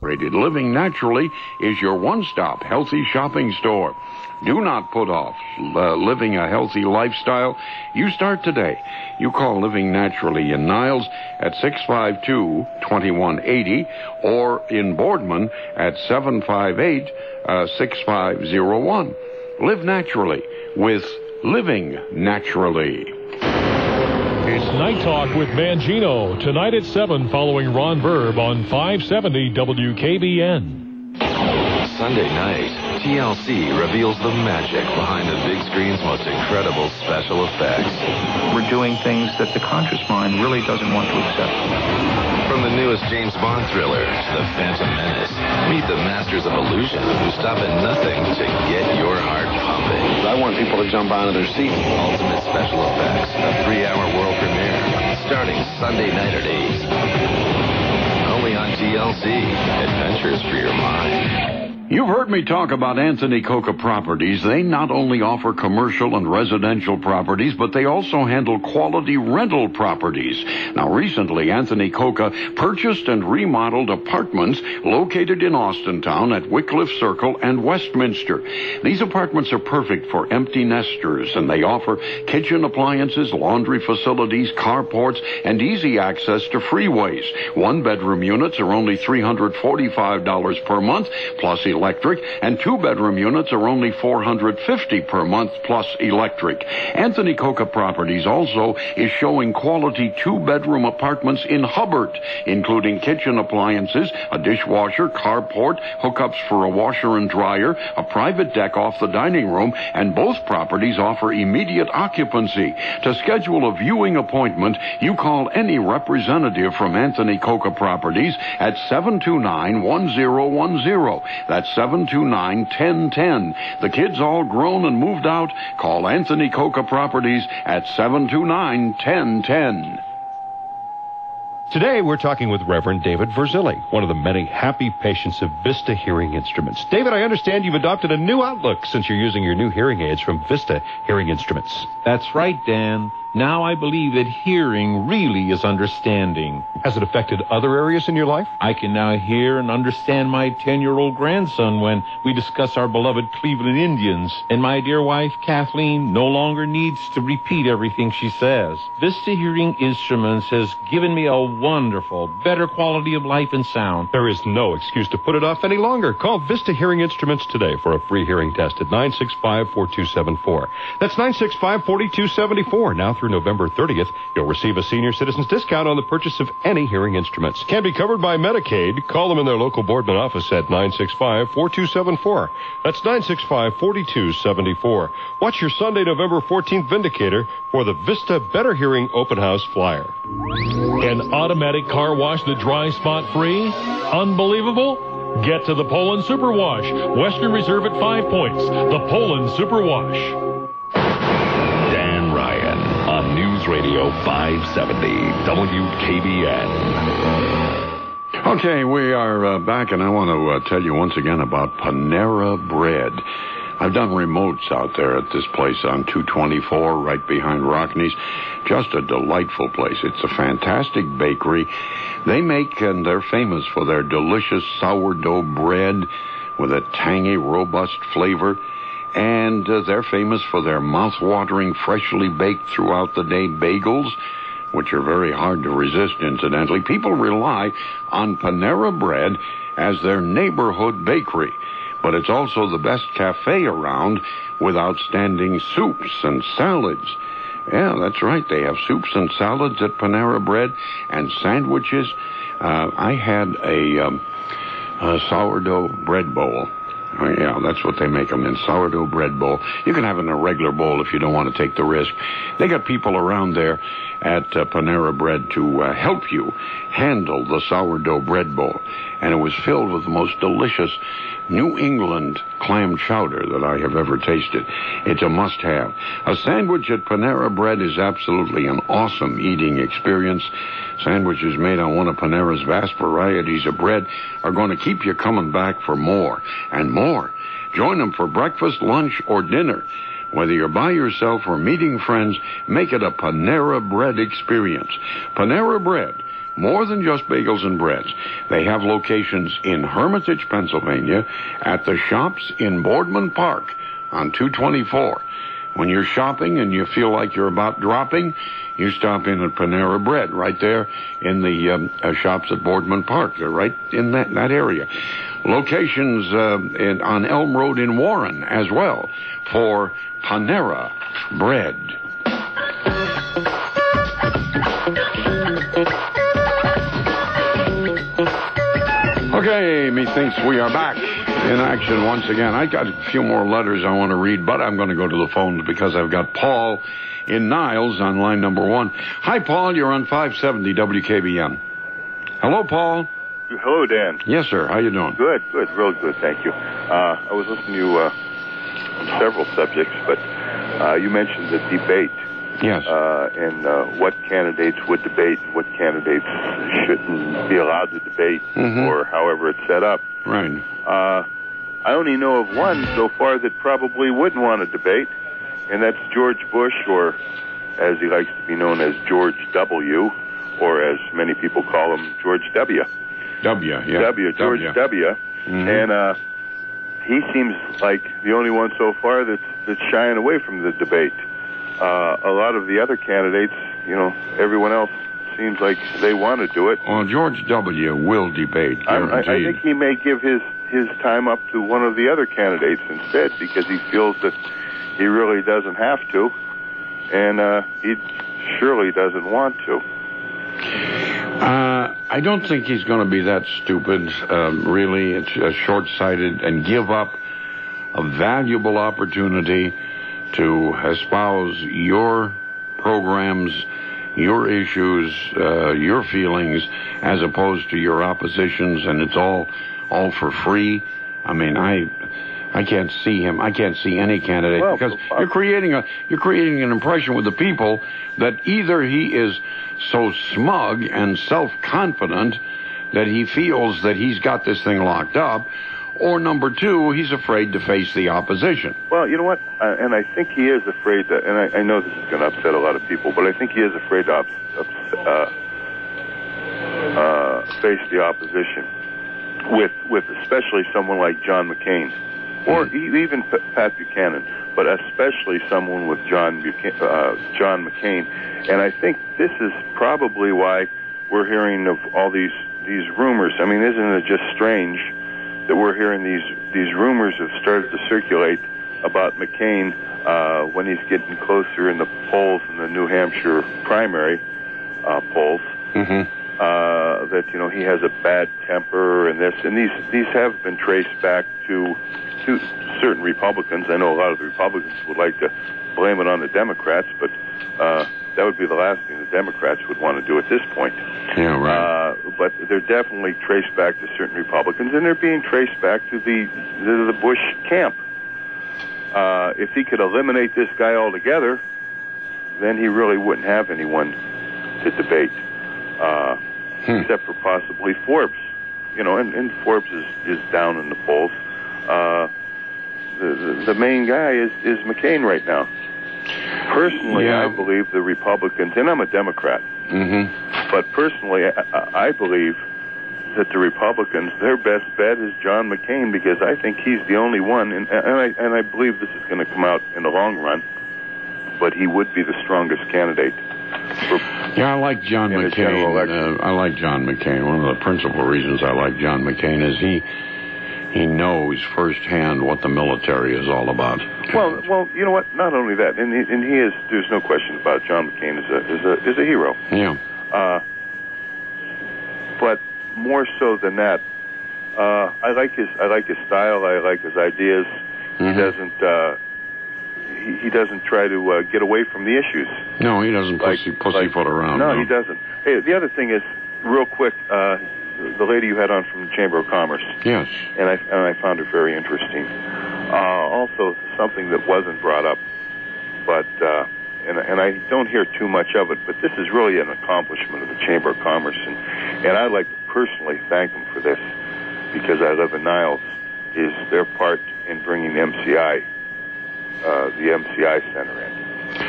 Rated Living Naturally is your one-stop healthy shopping store. Do not put off living a healthy lifestyle. You start today. You call Living Naturally in Niles at 652-2180 or in Boardman at 758-6501. Live naturally with Living Naturally. It's Night Talk with Mangino, tonight at 7 following Ron Verb on 570 WKBN. Sunday night, TLC reveals the magic behind the big screen's most incredible special effects. We're doing things that the conscious mind really doesn't want to accept. From the newest James Bond thriller to the Phantom Menace, meet the masters of illusion who stop at nothing to get your heart pumping. I want people to jump out of their seats. Ultimate Special Effects, a 3-hour world premiere, starting Sunday night at 8. Only on TLC. Adventures for your mind. You've heard me talk about Anthony Coca Properties. They not only offer commercial and residential properties, but they also handle quality rental properties. Now, recently, Anthony Coca purchased and remodeled apartments located in Austintown at Wycliffe Circle and Westminster. These apartments are perfect for empty nesters, and they offer kitchen appliances, laundry facilities, carports, and easy access to freeways. One-bedroom units are only $345 per month, plus electric, and two-bedroom units are only $450 per month plus electric. Anthony Coca Properties also is showing quality two-bedroom apartments in Hubbard, including kitchen appliances, a dishwasher, carport, hookups for a washer and dryer, a private deck off the dining room, and both properties offer immediate occupancy. To schedule a viewing appointment, you call any representative from Anthony Coca Properties at 729-1010. That's 729-1010. The kids all grown and moved out. Call Anthony Coca Properties at 729-1010. Today, we're talking with Reverend David Verzilli, one of the many happy patients of Vista Hearing Instruments. David, I understand you've adopted a new outlook since you're using your new hearing aids from Vista Hearing Instruments. That's right, Dan. Now I believe that hearing really is understanding. Has it affected other areas in your life? I can now hear and understand my 10-year-old grandson when we discuss our beloved Cleveland Indians. And my dear wife, Kathleen, no longer needs to repeat everything she says. Vista Hearing Instruments has given me a wonderful, better quality of life and sound. There is no excuse to put it off any longer. Call Vista Hearing Instruments today for a free hearing test at 965-4274. That's 965-4274. Now through November 30th, you'll receive a senior citizen's discount on the purchase of any hearing instruments. Can be covered by Medicaid. Call them in their local Boardman office at 965-4274. That's 965-4274. Watch your Sunday, November 14th Vindicator for the Vista Better Hearing Open House flyer. An automatic car wash that dries spot free? Unbelievable? Get to the Poland Super Wash. Western Reserve at 5 Points. The Poland Super Wash. Dan Ryan on News Radio 570 WKBN. Okay, we are back, and I want to tell you once again about Panera Bread. I've done remotes out there at this place on 224, right behind Rockney's. Just a delightful place. It's a fantastic bakery. They make, and they're famous for their delicious sourdough bread with a tangy, robust flavor. And they're famous for their mouth-watering, freshly baked throughout the day bagels, which are very hard to resist, incidentally. People rely on Panera Bread as their neighborhood bakery. But it's also the best cafe around with outstanding soups and salads. Yeah, that's right. They have soups and salads at Panera Bread and sandwiches. I had a sourdough bread bowl. Yeah, that's what they make them in, sourdough bread bowl. You can have it in a regular bowl if you don't want to take the risk. They got people around there at Panera Bread to help you handle the sourdough bread bowl. And it was filled with the most delicious New England clam chowder that I have ever tasted. It's a must-have. A sandwich at Panera Bread is absolutely an awesome eating experience. Sandwiches made on one of Panera's vast varieties of bread are going to keep you coming back for more and more. Join them for breakfast, lunch, or dinner. Whether you're by yourself or meeting friends, make it a Panera Bread experience. Panera Bread, more than just bagels and breads. They have locations in Hermitage, Pennsylvania, at the shops in Boardman Park on 224. When you're shopping and you feel like you're about dropping, you stop in at Panera Bread right there in the shops at Boardman Park. They're right in that area. Locations on Elm Road in Warren as well for Panera Bread. Okay, methinks we are back in action once again. I got a few more letters I want to read, but I'm going to go to the phones because I've got Paul in Niles on line number 1. Hi, Paul. You're on 570 WKBN. Hello, Paul. Hello, Dan. Yes, sir. How you doing? Good. Real good, thank you. I was listening to you on several subjects, but you mentioned the debate. Yes. And what candidates would debate, what candidates shouldn't be allowed to debate, or however it's set up. Right. I only know of one so far that probably wouldn't want to debate, and that's George Bush, or as he likes to be known as George W., or as many people call him, George W. George W. And he seems like the only one so far that's shying away from the debate. A lot of the other candidates, everyone else seems like they want to do it. Well, George W. will debate, guaranteed. I think he may give his time up to one of the other candidates instead, because he feels that he really doesn't have to, and he surely doesn't want to. I don't think he's going to be that stupid, really. It's short-sighted, and give up a valuable opportunity to espouse your programs, your issues, your feelings, as opposed to your oppositions, and it's all for free. I mean, I can't see him. I can't see any candidate, because you're creating an impression with the people that either he is so smug and self-confident that he feels that he's got this thing locked up, or number two, he's afraid to face the opposition. Well, you know what? And I think he is afraid that, and I know this is going to upset a lot of people, but I think he is afraid to face the opposition with especially someone like John McCain, or even Pat Buchanan, but especially someone with John McCain. And I think this is probably why we're hearing of all these rumors. I mean, isn't it just strange that we're hearing these rumors have started to circulate about McCain when he's getting closer in the polls, in the New Hampshire primary polls, that he has a bad temper and this, and these have been traced back to certain Republicans. I know a lot of the Republicans would like to blame it on the Democrats, but that would be the last thing the Democrats would want to do at this point. Yeah, right. But they're definitely traced back to certain Republicans, and they're being traced back to the Bush camp. If he could eliminate this guy altogether, then he really wouldn't have anyone to debate, except for possibly Forbes. And Forbes is down in the polls. The main guy is McCain right now. Personally, I believe the Republicans, and I'm a Democrat, but personally, I believe that the Republicans, their best bet is John McCain, because I think he's the only one, and I believe this is going to come out in the long run, but he would be the strongest candidate. I like John McCain. I like John McCain. One of the principal reasons I like John McCain is he knows firsthand what the military is all about. Well, you know what? Not only that, and he is. There's no question about John McCain is a hero. Yeah. But more so than that, I like his style. I like his ideas. He doesn't try to get away from the issues. No, he doesn't pussyfoot around. No, he doesn't. Hey, the other thing is, real quick, the lady you had on from the Chamber of Commerce. Yes. And I found her very interesting. Also, something that wasn't brought up, but and I don't hear too much of it, but this is really an accomplishment of the Chamber of Commerce, and I'd like to personally thank them for this, because I live in Niles, is their part in bringing the MCI Center in.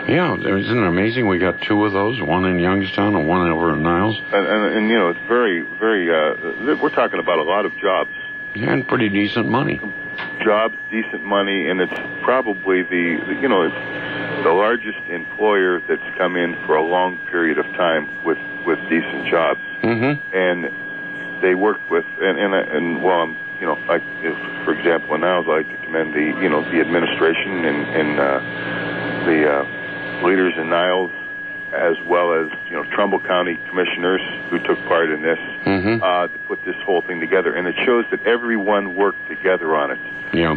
Yeah, isn't it amazing? We got two of those, one in Youngstown and one over in Niles. And you know, it's very, very, we're talking about a lot of jobs. And pretty decent money. Jobs, decent money, and it's probably it's the largest employer that's come in for a long period of time with decent jobs. Mm-hmm. And they work with, and well, I'm, like, for example, in Niles, I like to commend the administration and the leaders in Niles, as well as Trumbull County commissioners who took part in this to put this whole thing together, and it shows that everyone worked together on it. Yeah.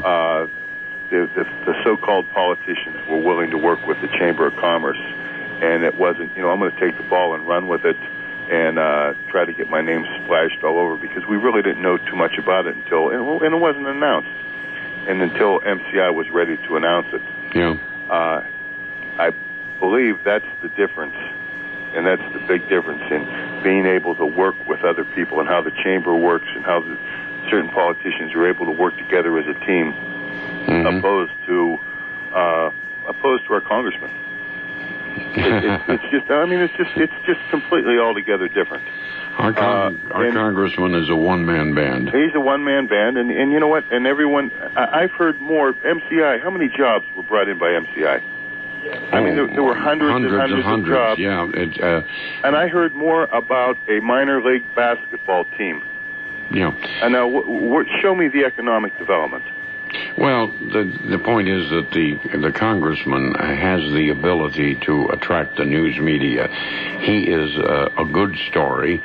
The so-called politicians were willing to work with the Chamber of Commerce, and it wasn't I'm going to take the ball and run with it and try to get my name splashed all over, because we really didn't know too much about it until and it wasn't announced, and until MCI was ready to announce it. Yeah. I believe that's the difference, and that's the big difference in being able to work with other people and how the chamber works and how certain politicians are able to work together as a team, opposed to our congressman. It's just completely altogether different. Our congressman is a one-man band. He's a one-man band, and you know what? And everyone, I've heard more. MCI, how many jobs were brought in by MCI? I mean, there were hundreds of jobs. Yeah. And I heard more about a minor league basketball team. Yeah. And now, show me the economic development. Well, the point is that the congressman has the ability to attract the news media. He is a good story.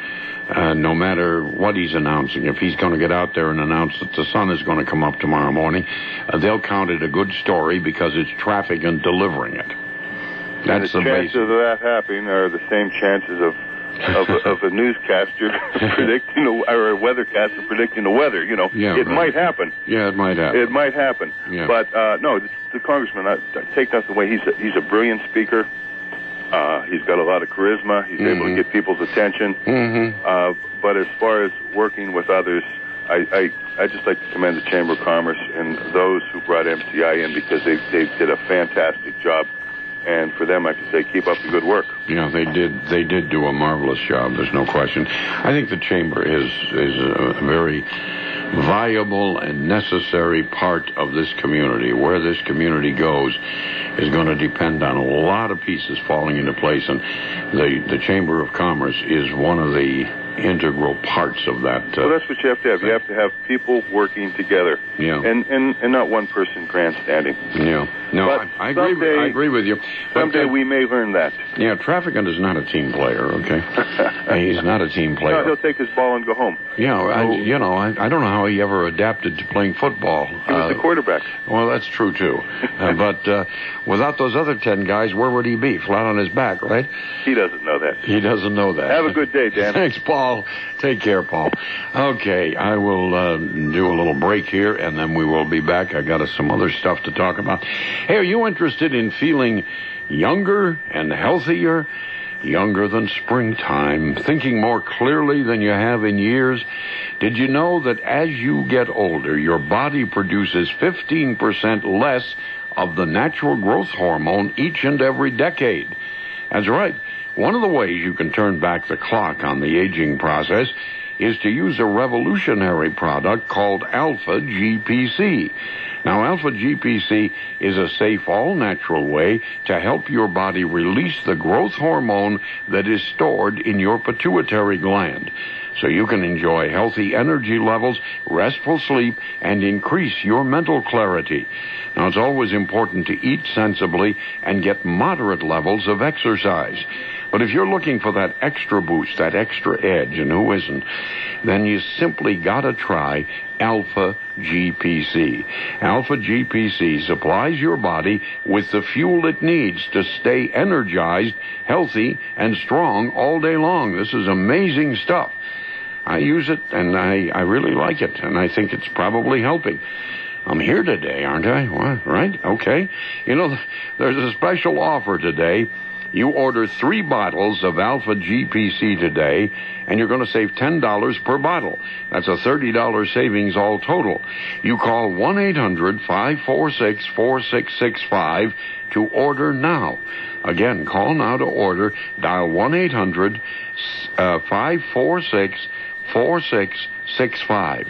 No matter what he's announcing. If he's going to get out there and announce that the sun is going to come up tomorrow morning, they'll count it a good story because it's traffic and delivering it. That's the chances of that happening are the same chances of a newscaster predicting or a weathercaster predicting the weather. It might happen. Yeah, it might happen. It might happen. Yeah. But no, the congressman. I take nothing away. He's a brilliant speaker. He's got a lot of charisma. He's able to get people's attention. But as far as working with others, I just like to commend the Chamber of Commerce and those who brought MCI in, because they did a fantastic job. And for them, I can say, keep up the good work. Yeah, they did do a marvelous job. There's no question. I think the Chamber is a very viable and necessary part of this community. Where this community goes is going to depend on a lot of pieces falling into place, and the Chamber of Commerce is one of the integral parts of that. Well, that's what you have to have. You have to have people working together. Yeah. And not one person grandstanding. Yeah. No, I agree with you. Someday we may learn that. Yeah, Trafficant is not a team player, okay? He's not a team player. No, he'll take his ball and go home. Yeah, I don't know how he ever adapted to playing football. He was the quarterback. Well, that's true, too. But without those other 10 guys, where would he be? Flat on his back, right? He doesn't know that. He doesn't know that. Have a good day, Dan. Thanks, Paul. Take care, Paul. Okay, I will do a little break here, and then we will be back. I got some other stuff to talk about. Hey, are you interested in feeling younger and healthier? Younger than springtime, thinking more clearly than you have in years? Did you know that as you get older, your body produces 15% less of the natural growth hormone each and every decade? That's right. One of the ways you can turn back the clock on the aging process is to use a revolutionary product called Alpha GPC. Now, Alpha GPC is a safe, all-natural way to help your body release the growth hormone that is stored in your pituitary gland, so you can enjoy healthy energy levels, restful sleep, and increase your mental clarity. Now, it's always important to eat sensibly and get moderate levels of exercise. But if you're looking for that extra boost, that extra edge, and who isn't, then you simply gotta try Alpha GPC. Alpha GPC supplies your body with the fuel it needs to stay energized, healthy, and strong all day long. This is amazing stuff. I use it, and I really like it, and I think it's probably helping. I'm here today, aren't I? What? Right? Okay. There's a special offer today. You order 3 bottles of Alpha GPC today, and you're going to save $10 per bottle. That's a $30 savings all total. You call 1-800-546-4665 to order now. Again, call now to order. Dial 1-800-546-4665.